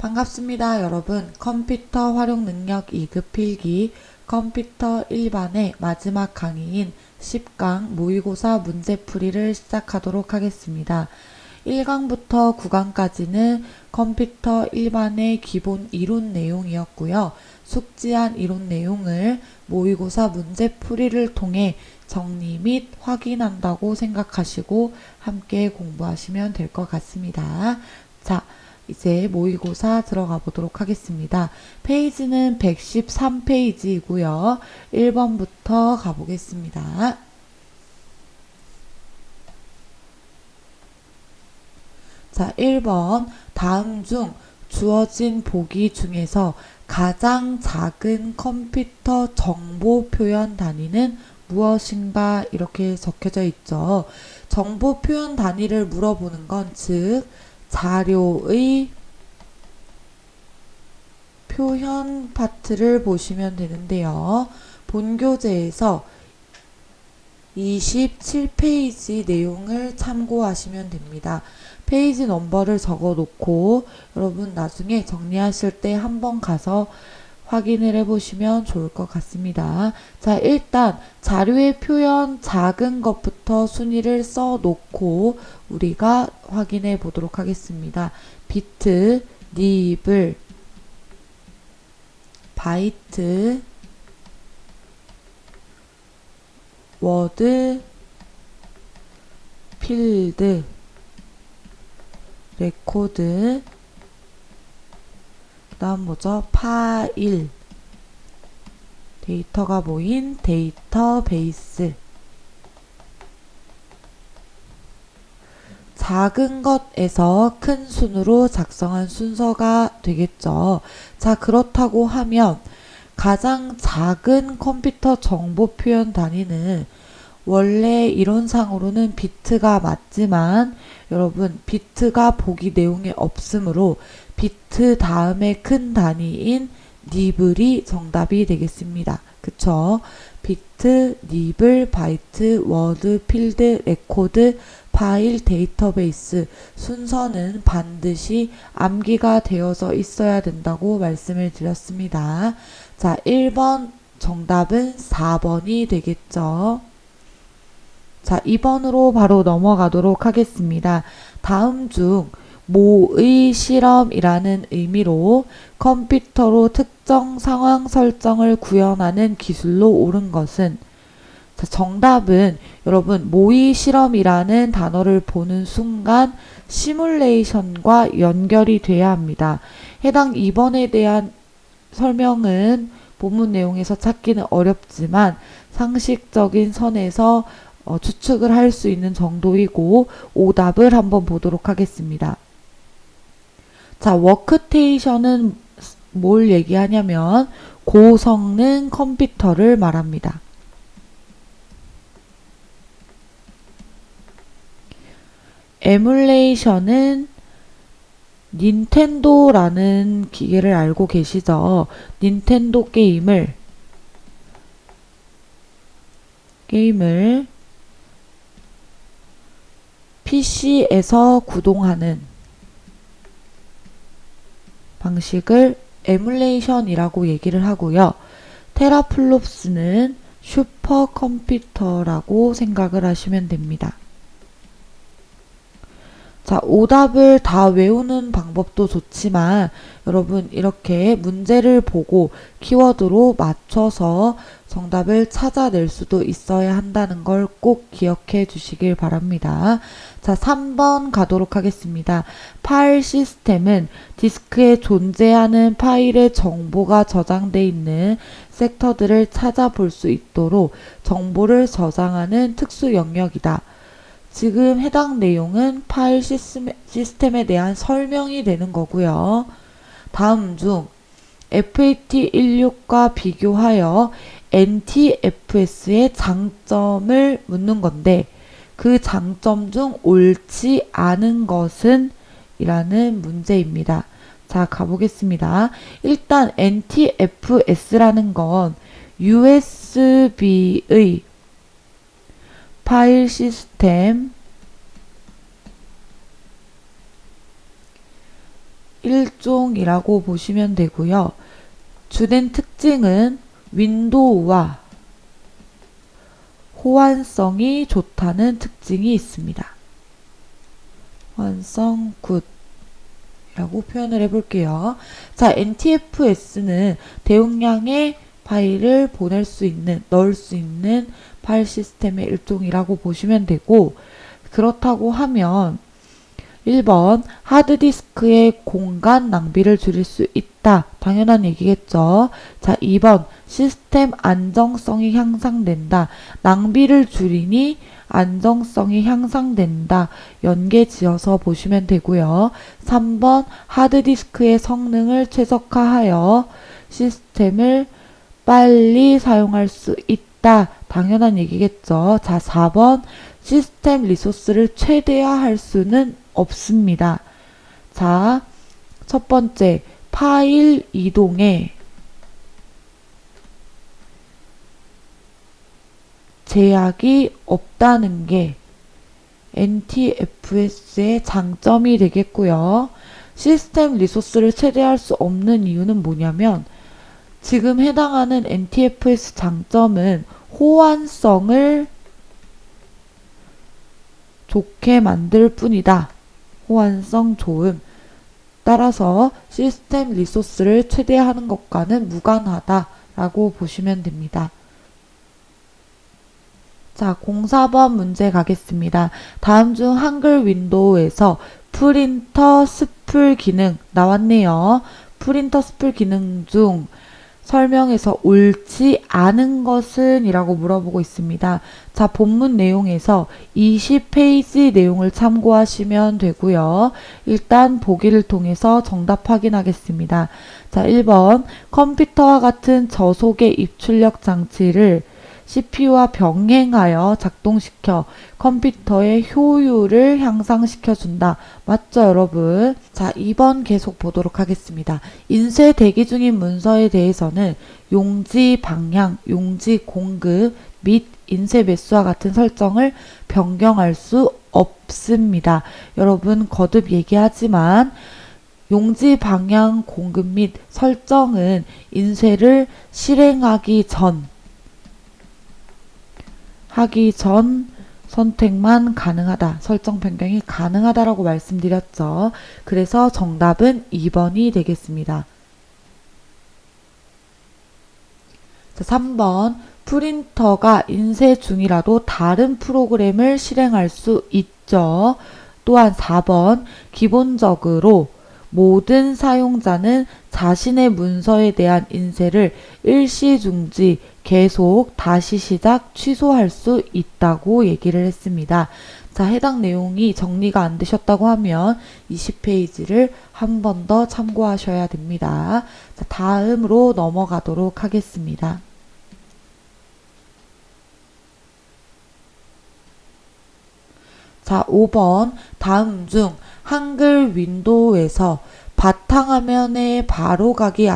반갑습니다, 여러분. 컴퓨터 활용 능력 2급 필기 컴퓨터 일반의 마지막 강의인 10강 모의고사 문제풀이를 시작하도록 하겠습니다. 1강부터 9강까지는 컴퓨터 일반의 기본 이론 내용이었고요. 숙지한 이론 내용을 모의고사 문제풀이를 통해 정리 및 확인한다고 생각하시고 함께 공부하시면 될 것 같습니다. 자, 이제 모의고사 들어가 보도록 하겠습니다. 페이지는 113페이지이고요. 1번부터 가보겠습니다. 자, 1번. 다음 중 주어진 보기 중에서 가장 작은 컴퓨터 정보 표현 단위는 무엇인가 이렇게 적혀져 있죠. 정보 표현 단위를 물어보는 건 즉 자료의 표현 파트를 보시면 되는데요. 본교재에서 27페이지 내용을 참고하시면 됩니다. 페이지 넘버를 적어 놓고 여러분 나중에 정리하실 때 한번 가서 확인을 해보시면 좋을 것 같습니다. 자, 일단 자료의 표현 작은 것부터 순위를 써 놓고 우리가 확인해 보도록 하겠습니다. 비트, 니블, 바이트, 워드, 필드, 레코드, 그 다음 뭐죠? 파일, 데이터가 모인 데이터베이스. 작은 것에서 큰 순으로 작성한 순서가 되겠죠. 자, 그렇다고 하면 가장 작은 컴퓨터 정보 표현 단위는 원래 이론상으로는 비트가 맞지만 여러분 비트가 보기 내용에 없으므로 비트 다음에 큰 단위인 니블이 정답이 되겠습니다. 그쵸? 비트, 니블, 바이트, 워드, 필드, 레코드, 파일, 데이터베이스 순서는 반드시 암기가 되어서 있어야 된다고 말씀을 드렸습니다. 자, 1번 정답은 4번이 되겠죠. 자, 2번으로 바로 넘어가도록 하겠습니다. 다음 중 모의 실험이라는 의미로 컴퓨터로 특정 상황 설정을 구현하는 기술로 옳은 것은 자, 정답은 여러분 모의 실험이라는 단어를 보는 순간 시뮬레이션과 연결이 돼야 합니다. 해당 2번에 대한 설명은 본문 내용에서 찾기는 어렵지만 상식적인 선에서 추측을 할 수 있는 정도이고 오답을 한번 보도록 하겠습니다. 자, 워크테이션은 뭘 얘기하냐면 고성능 컴퓨터를 말합니다. 에뮬레이션은 닌텐도라는 기계를 알고 계시죠? 닌텐도 게임을 PC에서 구동하는 방식을 에뮬레이션이라고 얘기를 하고요. 테라플롭스는 슈퍼컴퓨터라고 생각을 하시면 됩니다. 자, 오답을 다 외우는 방법도 좋지만 여러분 이렇게 문제를 보고 키워드로 맞춰서 정답을 찾아낼 수도 있어야 한다는 걸 꼭 기억해 주시길 바랍니다. 자, 3번 가도록 하겠습니다. 파일 시스템은 디스크에 존재하는 파일의 정보가 저장되어 있는 섹터들을 찾아볼 수 있도록 정보를 저장하는 특수 영역이다. 지금 해당 내용은 파일 시스템에 대한 설명이 되는 거고요. 다음 중 FAT16과 비교하여 NTFS의 장점을 묻는 건데 그 장점 중 옳지 않은 것은? 이라는 문제입니다. 자, 가보겠습니다. 일단 NTFS라는 건 USB의 파일 시스템 일종이라고 보시면 되고요. 주된 특징은 윈도우와 호환성이 좋다는 특징이 있습니다. 호환성 굿이라고 표현을 해볼게요. 자, NTFS는 대용량의 파일을 보낼 수 있는, 넣을 수 있는 파일 시스템의 일종이라고 보시면 되고, 그렇다고 하면 1번 하드디스크의 공간 낭비를 줄일 수 있다. 당연한 얘기겠죠. 자, 2번 시스템 안정성이 향상된다. 낭비를 줄이니 안정성이 향상된다. 연계 지어서 보시면 되고요. 3번 하드디스크의 성능을 최적화하여 시스템을 빨리 사용할 수 있다. 당연한 얘기겠죠. 자, 4번 시스템 리소스를 최대화할 수는 없습니다. 자, 첫 번째, 파일 이동에 제약이 없다는 게 NTFS의 장점이 되겠고요. 시스템 리소스를 최대화할 수 없는 이유는 뭐냐면 지금 해당하는 NTFS 장점은 호환성을 좋게 만들 뿐이다. 호환성 좋음. 따라서 시스템 리소스를 최대화하는 것과는 무관하다라고 보시면 됩니다. 자, 04번 문제 가겠습니다. 다음 중 한글 윈도우에서 프린터 스풀 기능 나왔네요. 프린터 스풀 기능 중 설명에서 옳지 않은 것은 이라고 물어보고 있습니다. 자, 본문 내용에서 20페이지 내용을 참고하시면 되고요. 일단 보기를 통해서 정답 확인하겠습니다. 자, 1번 컴퓨터와 같은 저속의 입출력 장치를 CPU와 병행하여 작동시켜 컴퓨터의 효율을 향상시켜준다. 맞죠, 여러분? 자, 2번 계속 보도록 하겠습니다. 인쇄 대기 중인 문서에 대해서는 용지 방향, 용지 공급 및 인쇄 매수와 같은 설정을 변경할 수 없습니다. 여러분, 거듭 얘기하지만 용지 방향 공급 및 설정은 인쇄를 실행하기 전 선택만 가능하다. 설정 변경이 가능하다라고 말씀드렸죠. 그래서 정답은 2번이 되겠습니다. 자, 3번 프린터가 인쇄 중이라도 다른 프로그램을 실행할 수 있죠. 또한 4번 기본적으로 모든 사용자는 자신의 문서에 대한 인쇄를 일시 중지, 계속, 다시 시작, 취소할 수 있다고 얘기를 했습니다. 자, 해당 내용이 정리가 안 되셨다고 하면 20페이지를 한 번 더 참고하셔야 됩니다. 자, 다음으로 넘어가도록 하겠습니다. 자, 5번 다음 중 한글 윈도우에서 바탕화면의 바로가기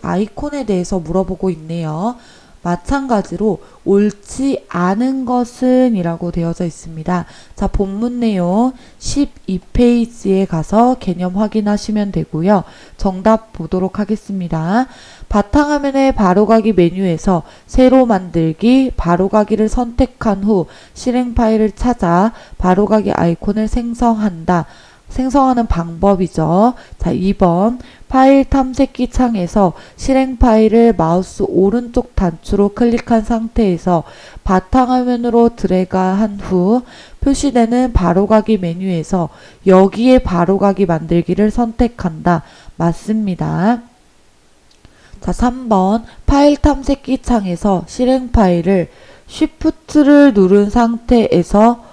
아이콘에 대해서 물어보고 있네요. 마찬가지로 옳지 않은 것은 이라고 되어져 있습니다. 자, 본문 내용 12페이지에 가서 개념 확인하시면 되고요. 정답 보도록 하겠습니다. 바탕화면의 바로가기 메뉴에서 새로 만들기, 바로가기를 선택한 후 실행 파일을 찾아 바로가기 아이콘을 생성하는 방법이죠. 자, 2번 파일 탐색기 창에서 실행 파일을 마우스 오른쪽 단추로 클릭한 상태에서 바탕화면으로 드래그한 후 표시되는 바로가기 메뉴에서 여기에 바로가기 만들기를 선택한다. 맞습니다. 자, 3번 파일 탐색기 창에서 실행 파일을 쉬프트를 누른 상태에서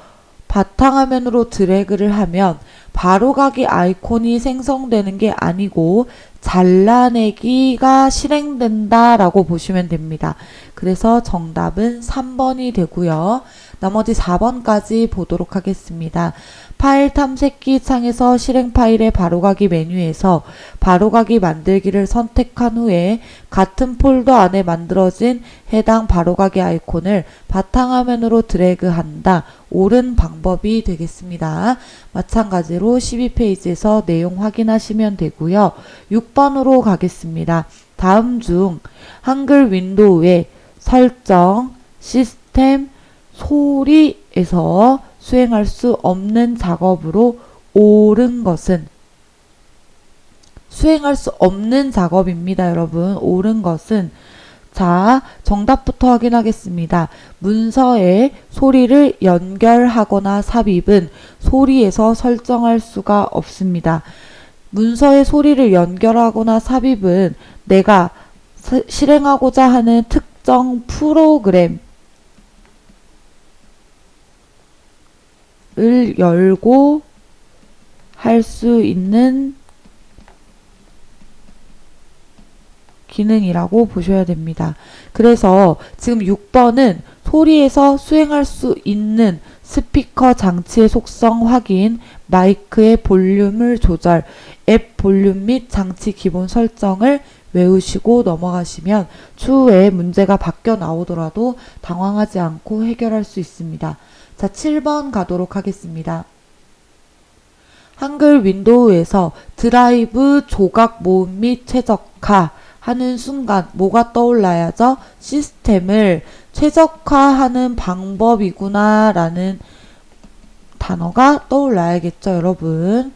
바탕화면으로 드래그를 하면 바로가기 아이콘이 생성되는 게 아니고 잘라내기가 실행된다 라고 보시면 됩니다. 그래서 정답은 3번이 되고요. 나머지 4번까지 보도록 하겠습니다. 파일 탐색기 창에서 실행 파일의 바로가기 메뉴에서 바로가기 만들기를 선택한 후에 같은 폴더 안에 만들어진 해당 바로가기 아이콘을 바탕화면으로 드래그한다. 옳은 방법이 되겠습니다. 마찬가지로 12페이지에서 내용 확인하시면 되고요. 6번으로 가겠습니다. 다음 중 한글 윈도우의 설정, 시스템, 소리에서 수행할 수 없는 작업으로 옳은 것은 수행할 수 없는 작업입니다. 여러분, 옳은 것은 자, 정답부터 확인하겠습니다. 문서에 소리를 연결하거나 삽입은 소리에서 설정할 수가 없습니다. 문서에 소리를 연결하거나 삽입은 내가 실행하고자 하는 특정 프로그램을 열고 할 수 있는 기능이라고 보셔야 됩니다. 그래서 지금 6번은 소리에서 수행할 수 있는 스피커 장치의 속성 확인, 마이크의 볼륨을 조절, 앱 볼륨 및 장치 기본 설정을 외우시고 넘어가시면 추후에 문제가 바뀌어 나오더라도 당황하지 않고 해결할 수 있습니다. 자, 7번 가도록 하겠습니다. 한글 윈도우에서 드라이브 조각 모음 및 최적화 하는 순간 뭐가 떠올라야죠? 시스템을 최적화하는 방법이구나 라는 단어가 떠올라야겠죠, 여러분.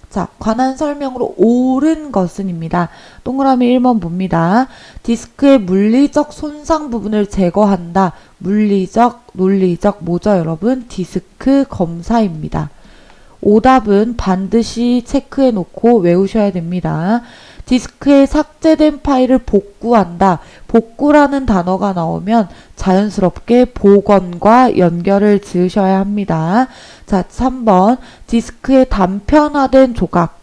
자, 관한 설명으로 옳은 것은입니다. 동그라미 1번 봅니다. 디스크의 물리적 손상 부분을 제거한다. 물리적, 논리적 뭐죠, 여러분? 디스크 검사입니다. 오답은 반드시 체크해 놓고 외우셔야 됩니다. 디스크에 삭제된 파일을 복구한다. 복구라는 단어가 나오면 자연스럽게 복원과 연결을 지으셔야 합니다. 자, 3번 디스크의 단편화된 조각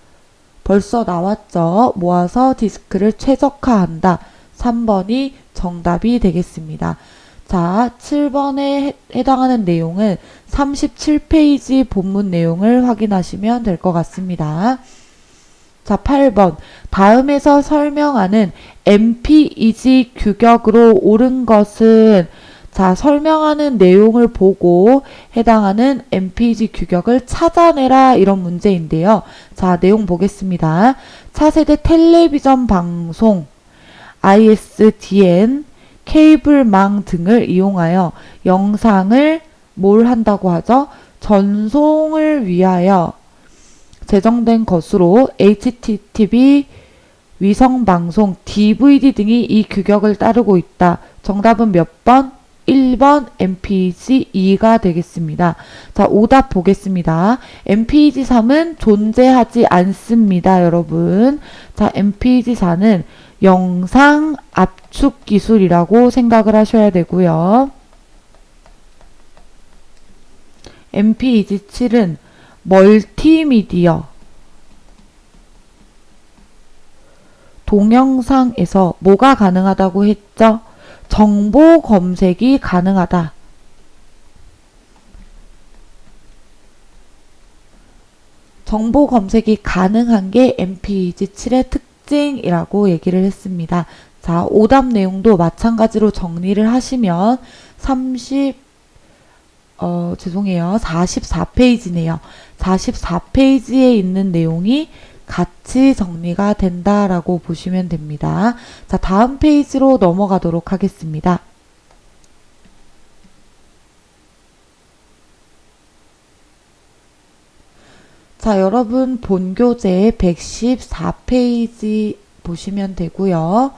벌써 나왔죠. 모아서 디스크를 최적화한다. 3번이 정답이 되겠습니다. 자, 7번에 해당하는 내용은 37페이지 본문 내용을 확인하시면 될 것 같습니다. 자, 8번 다음에서 설명하는 MPEG 규격으로 옳은 것은 자, 설명하는 내용을 보고 해당하는 MPEG 규격을 찾아내라 이런 문제인데요. 자, 내용 보겠습니다. 차세대 텔레비전 방송, ISDN, 케이블망 등을 이용하여 영상을 뭘 한다고 하죠? 전송을 위하여 제정된 것으로 HTTP, 위성방송, DVD 등이 이 규격을 따르고 있다. 정답은 몇 번? 1번 MPEG-2가 되겠습니다. 자, 오답 보겠습니다. MPEG-3은 존재하지 않습니다, 여러분. 자, MPEG-4는 영상 압축 기술이라고 생각을 하셔야 되고요. MPEG-7은 멀티미디어 동영상에서 뭐가 가능하다고 했죠? 정보 검색이 가능하다. 정보 검색이 가능한 게 MPEG-7의 특징이라고 얘기를 했습니다. 자, 오답 내용도 마찬가지로 정리를 하시면 44페이지네요. 44페이지에 있는 내용이 같이 정리가 된다라고 보시면 됩니다. 자, 다음 페이지로 넘어가도록 하겠습니다. 자, 여러분 본교재 114페이지 보시면 되고요.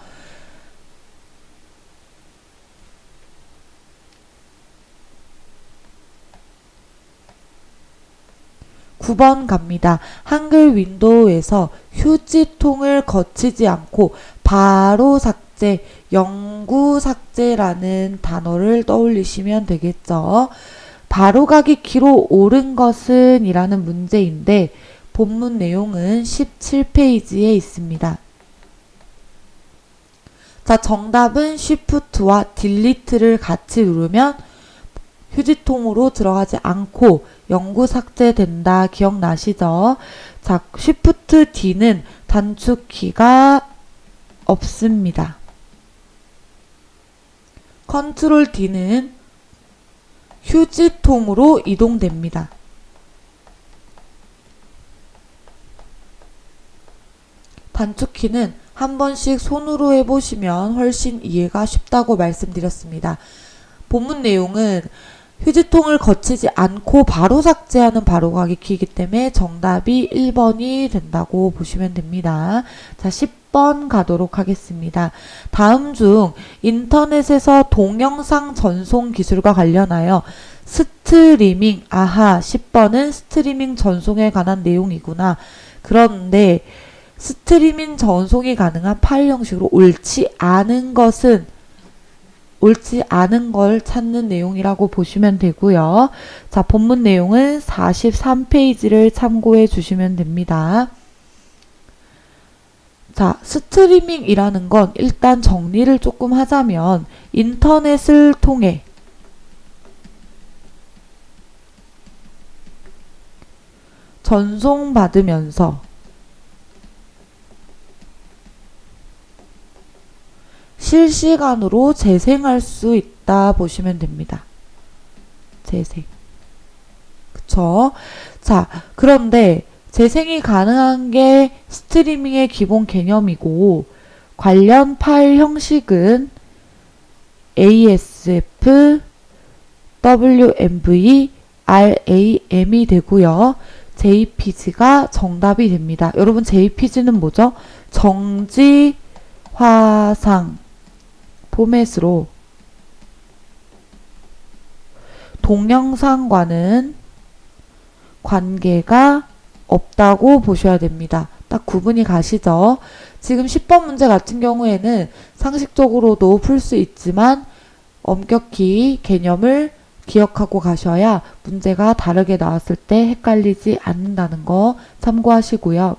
9번 갑니다. 한글 윈도우에서 휴지통을 거치지 않고 바로 삭제, 영구 삭제라는 단어를 떠올리시면 되겠죠. 바로가기 키로 옳은 것은 이라는 문제인데 본문 내용은 17페이지에 있습니다. 자, 정답은 Shift와 Delete를 같이 누르면 휴지통으로 들어가지 않고 영구 삭제된다. 기억나시죠? 자, Shift D는 단축키가 없습니다. Ctrl D는 휴지통으로 이동됩니다. 단축키는 한 번씩 손으로 해보시면 훨씬 이해가 쉽다고 말씀드렸습니다. 본문 내용은 휴지통을 거치지 않고 바로 삭제하는 바로가기 키이기 때문에 정답이 1번이 된다고 보시면 됩니다. 자, 10번 가도록 하겠습니다. 다음 중 인터넷에서 동영상 전송 기술과 관련하여 스트리밍, 10번은 스트리밍 전송에 관한 내용이구나. 그런데 스트리밍 전송이 가능한 파일 형식으로 옳지 않은 걸 찾는 내용이라고 보시면 되고요. 자, 본문 내용은 43페이지를 참고해 주시면 됩니다. 자, 스트리밍이라는 건 일단 정리를 조금 하자면 인터넷을 통해 전송받으면서 실시간으로 재생할 수 있다 보시면 됩니다. 재생. 그쵸? 자, 그런데 재생이 가능한 게 스트리밍의 기본 개념이고 관련 파일 형식은 ASF, WMV, RAM이 되고요. JPG가 정답이 됩니다. 여러분 JPG는 뭐죠? 정지 화상 포맷으로 동영상과는 관계가 없다고 보셔야 됩니다. 딱 구분이 가시죠? 지금 10번 문제 같은 경우에는 상식적으로도 풀 수 있지만 엄격히 개념을 기억하고 가셔야 문제가 다르게 나왔을 때 헷갈리지 않는다는 거 참고하시고요.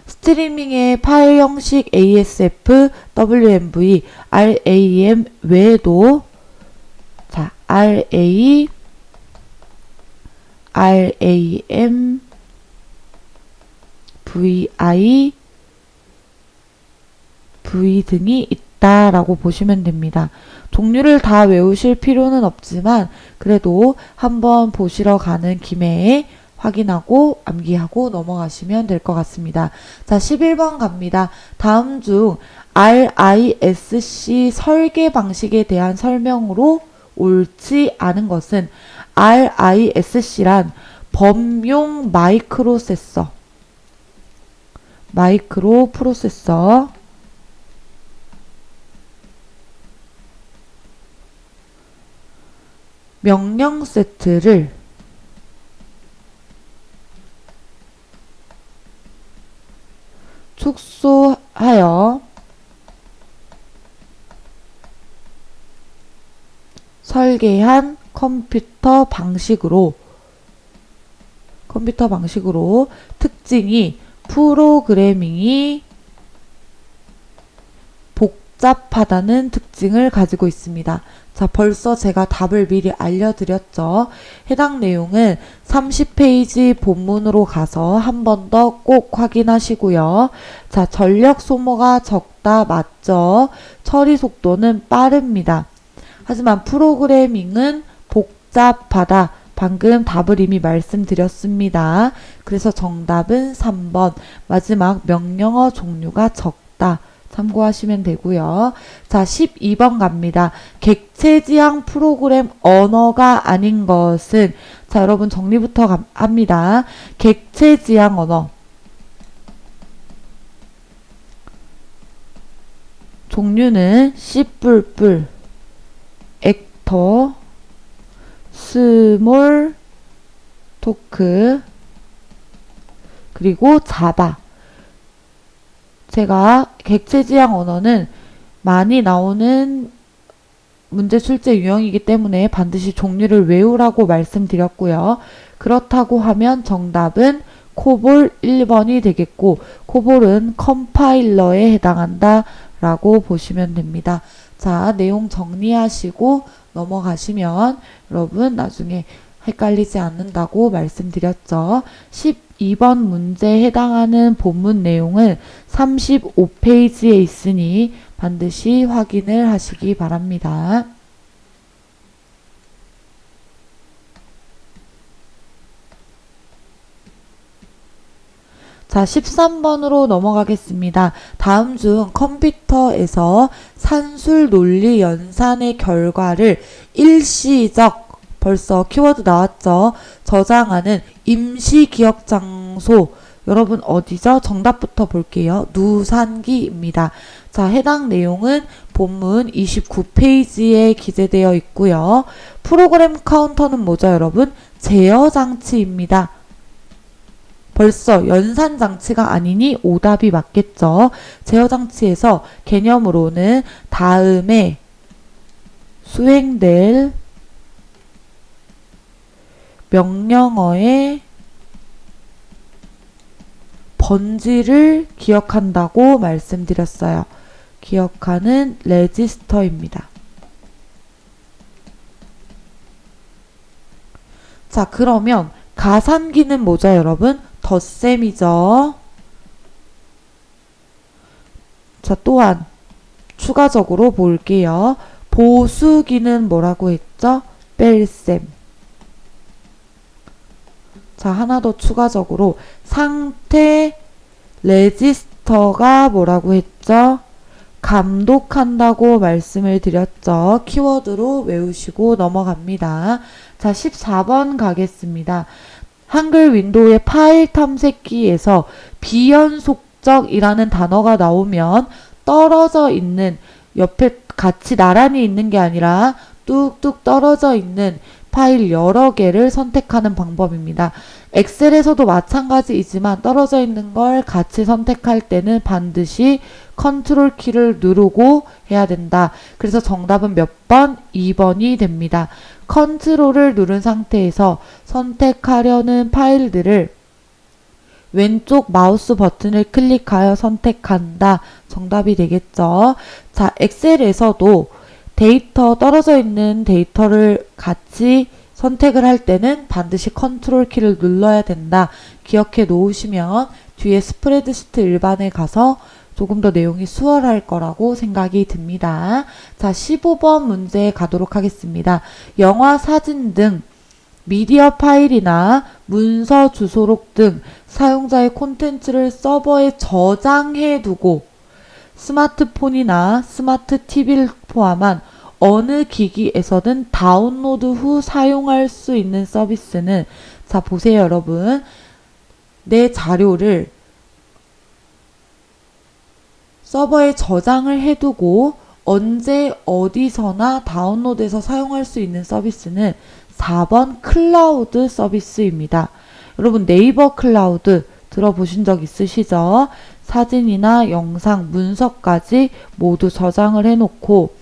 스트리밍의 파일 형식 ASF, WMV, RAM 외에도 자, RAM, VI, V 등이 있다라고 보시면 됩니다. 종류를 다 외우실 필요는 없지만 그래도 한번 보시러 가는 김에 확인하고 암기하고 넘어가시면 될 것 같습니다. 자, 11번 갑니다. 다음 중 RISC 설계 방식에 대한 설명으로 옳지 않은 것은 RISC란 범용 마이크로프로세서 명령 세트를 축소하여 설계한 컴퓨터 방식으로 특징이 프로그래밍이 복잡하다는 특징을 가지고 있습니다. 자, 벌써 제가 답을 미리 알려드렸죠. 해당 내용은 30페이지 본문으로 가서 한 번 더 꼭 확인하시고요. 자, 전력 소모가 적다 맞죠? 처리 속도는 빠릅니다. 하지만 프로그래밍은 복잡하다. 방금 답을 이미 말씀드렸습니다. 그래서 정답은 3번. 마지막 명령어 종류가 적다. 참고하시면 되고요. 자, 12번 갑니다. 객체지향 프로그램 언어가 아닌 것은 자, 여러분 정리부터 합니다. 객체지향 언어 종류는 C++, 액터, 스몰 토크 그리고 자바. 제가 객체지향 언어는 많이 나오는 문제 출제 유형이기 때문에 반드시 종류를 외우라고 말씀드렸고요. 그렇다고 하면 정답은 코볼 1번이 되겠고 코볼은 컴파일러에 해당한다 라고 보시면 됩니다. 자, 내용 정리하시고 넘어가시면 여러분 나중에 헷갈리지 않는다고 말씀드렸죠. 12번 문제에 해당하는 본문 내용은 35페이지에 있으니 반드시 확인을 하시기 바랍니다. 자, 13번으로 넘어가겠습니다. 다음 중 컴퓨터에서 산술 논리 연산의 결과를 일시적, 벌써 키워드 나왔죠? 저장하는 임시 기억 장소. 여러분 어디죠? 정답부터 볼게요. 누산기입니다. 자, 해당 내용은 본문 29페이지에 기재되어 있고요. 프로그램 카운터는 뭐죠, 여러분? 제어 장치입니다. 벌써 연산 장치가 아니니 오답이 맞겠죠. 제어 장치에서 개념으로는 다음에 수행될 명령어의 번지를 기억한다고 말씀드렸어요. 기억하는 레지스터입니다. 자, 그러면 가산기는 뭐죠, 여러분? 덧셈이죠. 자, 또한 추가적으로 볼게요. 보수기는 뭐라고 했죠? 뺄셈. 자, 하나 더 추가적으로 상태 레지스터가 뭐라고 했죠? 감독한다고 말씀을 드렸죠. 키워드로 외우시고 넘어갑니다. 자, 14번 가겠습니다. 한글 윈도우의 파일 탐색기에서 비연속적이라는 단어가 나오면 떨어져 있는, 옆에 같이 나란히 있는 게 아니라 뚝뚝 떨어져 있는 파일 여러 개를 선택하는 방법입니다. 엑셀에서도 마찬가지이지만 떨어져 있는 걸 같이 선택할 때는 반드시 컨트롤 키를 누르고 해야 된다. 그래서 정답은 몇 번? 2번이 됩니다. 컨트롤을 누른 상태에서 선택하려는 파일들을 왼쪽 마우스 버튼을 클릭하여 선택한다. 정답이 되겠죠. 자, 엑셀에서도 떨어져 있는 데이터를 같이 선택을 할 때는 반드시 컨트롤 키를 눌러야 된다. 기억해 놓으시면 뒤에 스프레드시트 일반에 가서 조금 더 내용이 수월할 거라고 생각이 듭니다. 자, 15번 문제 가도록 하겠습니다. 영화, 사진 등 미디어 파일이나 문서, 주소록 등 사용자의 콘텐츠를 서버에 저장해 두고 스마트폰이나 스마트 TV를 포함한 어느 기기에서든 다운로드 후 사용할 수 있는 서비스는, 자, 보세요, 여러분. 내 자료를 서버에 저장을 해두고 언제 어디서나 다운로드해서 사용할 수 있는 서비스는 4번 클라우드 서비스입니다. 여러분 네이버 클라우드 들어보신 적 있으시죠? 사진이나 영상, 문서까지 모두 저장을 해놓고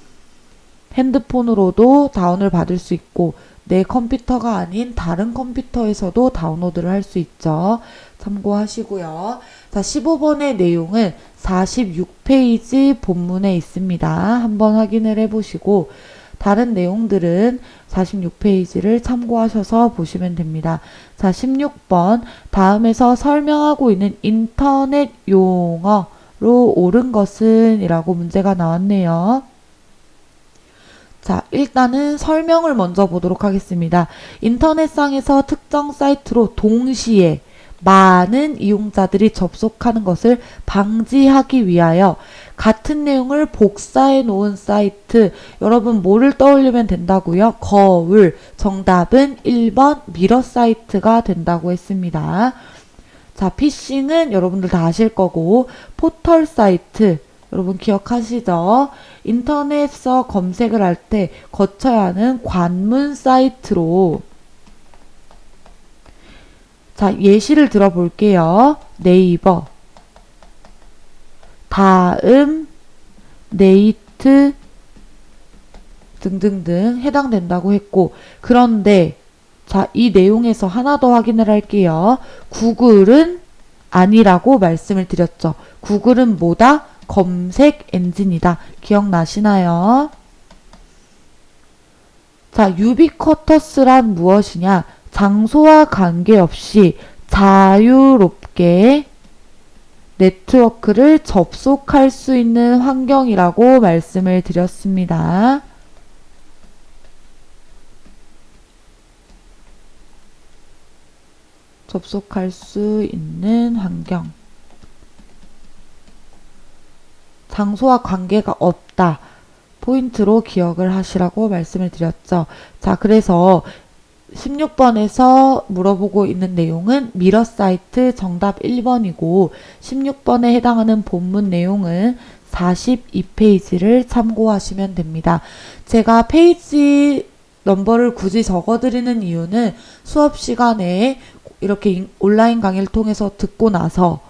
핸드폰으로도 다운을 받을 수 있고 내 컴퓨터가 아닌 다른 컴퓨터에서도 다운로드를 할 수 있죠. 참고하시고요. 자, 15번의 내용은 46페이지 본문에 있습니다. 한번 확인을 해보시고 다른 내용들은 46페이지를 참고하셔서 보시면 됩니다. 자, 16번 다음에서 설명하고 있는 인터넷 용어로 옳은 것은 이라고 문제가 나왔네요. 자, 일단은 설명을 먼저 보도록 하겠습니다. 인터넷상에서 특정 사이트로 동시에 많은 이용자들이 접속하는 것을 방지하기 위하여 같은 내용을 복사해 놓은 사이트. 여러분 뭐를 떠올리면 된다고요? 거울. 정답은 1번 미러 사이트가 된다고 했습니다. 자, 피싱은 여러분들 다 아실 거고 포털 사이트. 여러분 기억하시죠? 인터넷에서 검색을 할 때 거쳐야 하는 관문 사이트로. 자, 예시를 들어볼게요. 네이버, 다음, 네이트 등등등 해당된다고 했고, 그런데 자, 이 내용에서 하나 더 확인을 할게요. 구글은 아니라고 말씀을 드렸죠. 구글은 뭐다? 검색 엔진이다. 기억나시나요? 자, 유비쿼터스란 무엇이냐? 장소와 관계없이 자유롭게 네트워크를 접속할 수 있는 환경이라고 말씀을 드렸습니다. 접속할 수 있는 환경. 장소와 관계가 없다. 포인트로 기억을 하시라고 말씀을 드렸죠. 자, 그래서 16번에서 물어보고 있는 내용은 미러 사이트 정답 1번이고 16번에 해당하는 본문 내용은 42페이지를 참고하시면 됩니다. 제가 페이지 넘버를 굳이 적어드리는 이유는 수업 시간에 이렇게 온라인 강의를 통해서 듣고 나서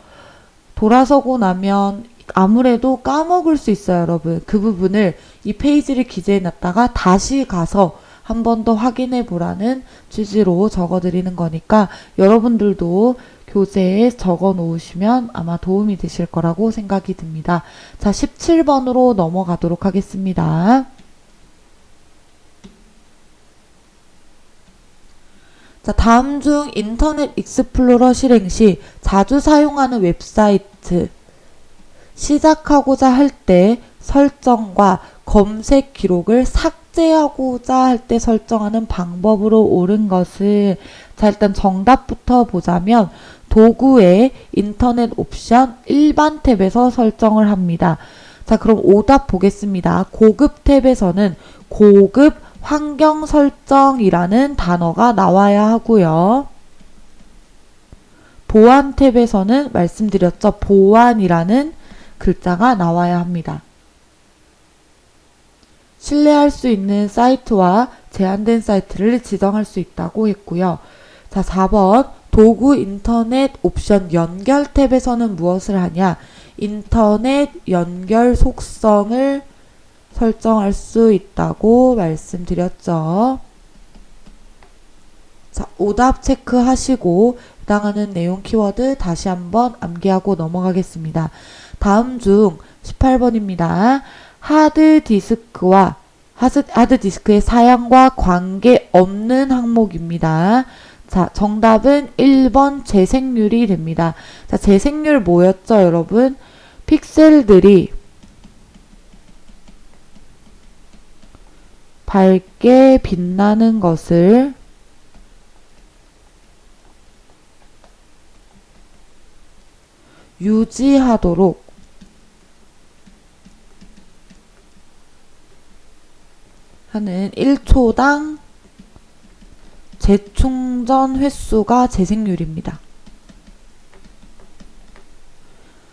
돌아서고 나면 아무래도 까먹을 수 있어요, 여러분. 그 부분을 이 페이지를 기재해 놨다가 다시 가서 한 번 더 확인해 보라는 취지로 적어 드리는 거니까 여러분들도 교재에 적어 놓으시면 아마 도움이 되실 거라고 생각이 듭니다. 자, 17번으로 넘어가도록 하겠습니다. 자, 다음 중 인터넷 익스플로러 실행 시 자주 사용하는 웹사이트 시작하고자 할 때 설정과 검색 기록을 삭제하고자 할 때 설정하는 방법으로 옳은 것을, 자, 일단 정답부터 보자면 도구의 인터넷 옵션 일반 탭에서 설정을 합니다. 자, 그럼 오답 보겠습니다. 고급 탭에서는 고급 환경 설정이라는 단어가 나와야 하고요. 보안 탭에서는 말씀드렸죠. 보안이라는 글자가 나와야 합니다. 신뢰할 수 있는 사이트와 제한된 사이트를 지정할 수 있다고 했고요. 자, 4번 도구 인터넷 옵션 연결 탭에서는 무엇을 하냐? 인터넷 연결 속성을 설정할 수 있다고 말씀드렸죠. 자, 오답 체크하시고 해당하는 내용 키워드 다시 한번 암기하고 넘어가겠습니다. 다음 중 18번입니다. 하드디스크의 사양과 관계없는 항목입니다. 자, 정답은 1번 재생률이 됩니다. 자, 재생률 뭐였죠, 여러분? 픽셀들이 밝게 빛나는 것을 유지하도록 하는 1초당 재충전 횟수가 재생률입니다.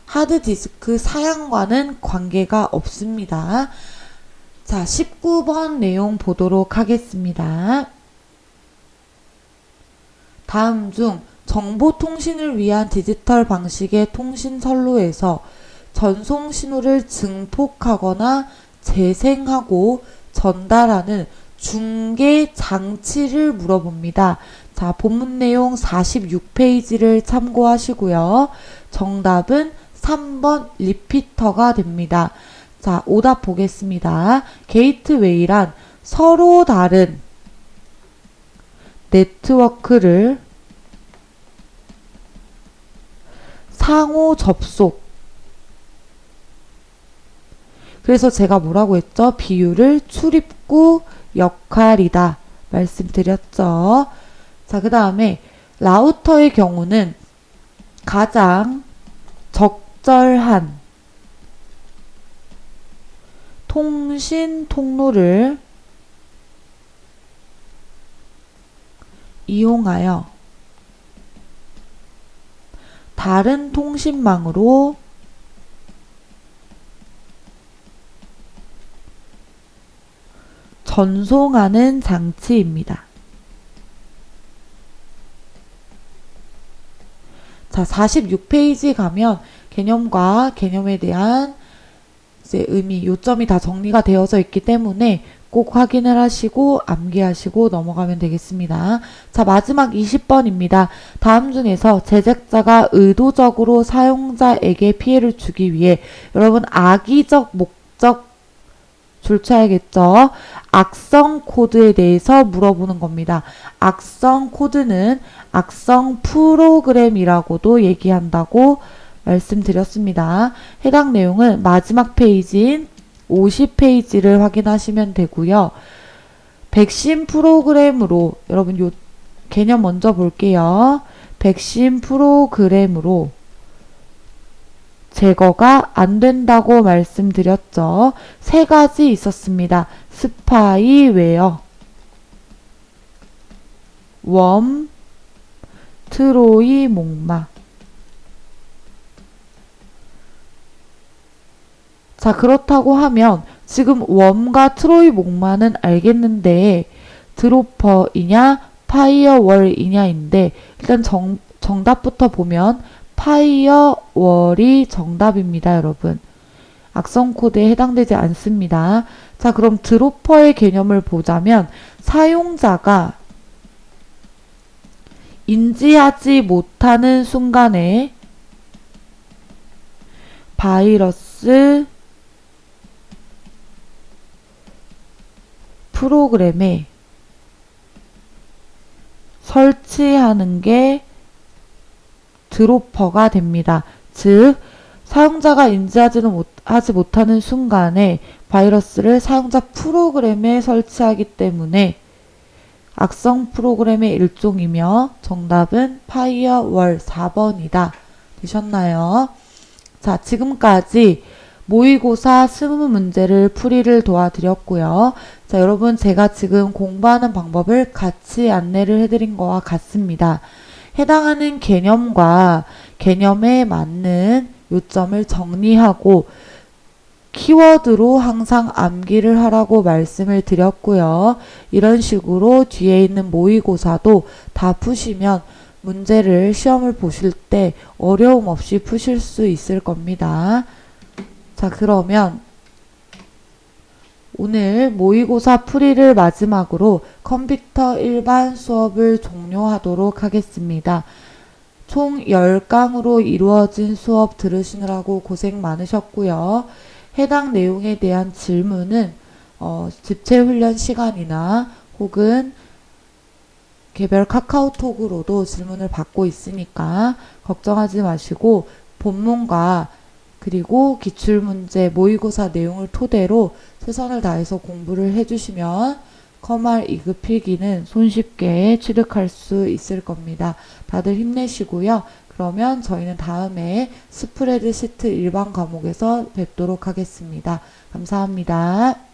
하드디스크 사양과는 관계가 없습니다. 자, 19번 내용 보도록 하겠습니다. 다음 중 정보통신을 위한 디지털 방식의 통신 선로에서 전송 신호를 증폭하거나 재생하고 전달하는 중계 장치를 물어봅니다. 자, 본문 내용 46페이지를 참고하시고요. 정답은 3번 리피터가 됩니다. 자, 오답 보겠습니다. 게이트웨이란 서로 다른 네트워크를 상호 접속. 그래서 제가 뭐라고 했죠? 비유를 출입구 역할이다 말씀드렸죠. 자, 그 다음에 라우터의 경우는 가장 적절한 통신 통로를 이용하여 다른 통신망으로 전송하는 장치입니다. 자, 46페이지 가면 개념과 개념에 대한 이제 의미, 요점이 다 정리가 되어져 있기 때문에 꼭 확인을 하시고 암기하시고 넘어가면 되겠습니다. 자, 마지막 20번입니다. 다음 중에서 제작자가 의도적으로 사용자에게 피해를 주기 위해 여러분 악의적 목적 줄쳐야겠죠. 악성 코드에 대해서 물어보는 겁니다. 악성 코드는 악성 프로그램이라고도 얘기한다고 말씀드렸습니다. 해당 내용은 마지막 페이지인 50페이지를 확인하시면 되고요. 백신 프로그램으로 여러분 요 개념 먼저 볼게요. 백신 프로그램으로 제거가 안 된다고 말씀드렸죠. 세 가지 있었습니다. 스파이웨어, 웜, 트로이 목마. 자, 그렇다고 하면 지금 웜과 트로이 목마는 알겠는데 드로퍼이냐 파이어월이냐인데 일단 정답부터 보면 파이어월이 정답입니다, 여러분. 악성 코드에 해당되지 않습니다. 자, 그럼 드로퍼의 개념을 보자면 사용자가 인지하지 못하는 순간에 바이러스 프로그램에 설치하는 게 드로퍼가 됩니다. 즉, 사용자가 인지하지 못하는 순간에 바이러스를 사용자 프로그램에 설치하기 때문에 악성 프로그램의 일종이며 정답은 파이어월 4번이다. 되셨나요? 자, 지금까지 모의고사 20문제를 풀이를 도와드렸고요. 자, 여러분 제가 지금 공부하는 방법을 같이 안내를 해드린 거와 같습니다. 해당하는 개념과 개념에 맞는 요점을 정리하고 키워드로 항상 암기를 하라고 말씀을 드렸고요. 이런 식으로 뒤에 있는 모의고사도 다 푸시면 문제를 시험을 보실 때 어려움 없이 푸실 수 있을 겁니다. 자, 그러면 오늘 모의고사 풀이를 마지막으로 컴퓨터 일반 수업을 종료하도록 하겠습니다. 총 10강으로 이루어진 수업 들으시느라고 고생 많으셨고요. 해당 내용에 대한 질문은 집체훈련 시간이나 혹은 개별 카카오톡으로도 질문을 받고 있으니까 걱정하지 마시고 본문과 그리고 기출문제 모의고사 내용을 토대로 최선을 다해서 공부를 해주시면 컴활 2급 필기는 손쉽게 취득할 수 있을 겁니다. 다들 힘내시고요. 그러면 저희는 다음에 스프레드시트 일반 과목에서 뵙도록 하겠습니다. 감사합니다.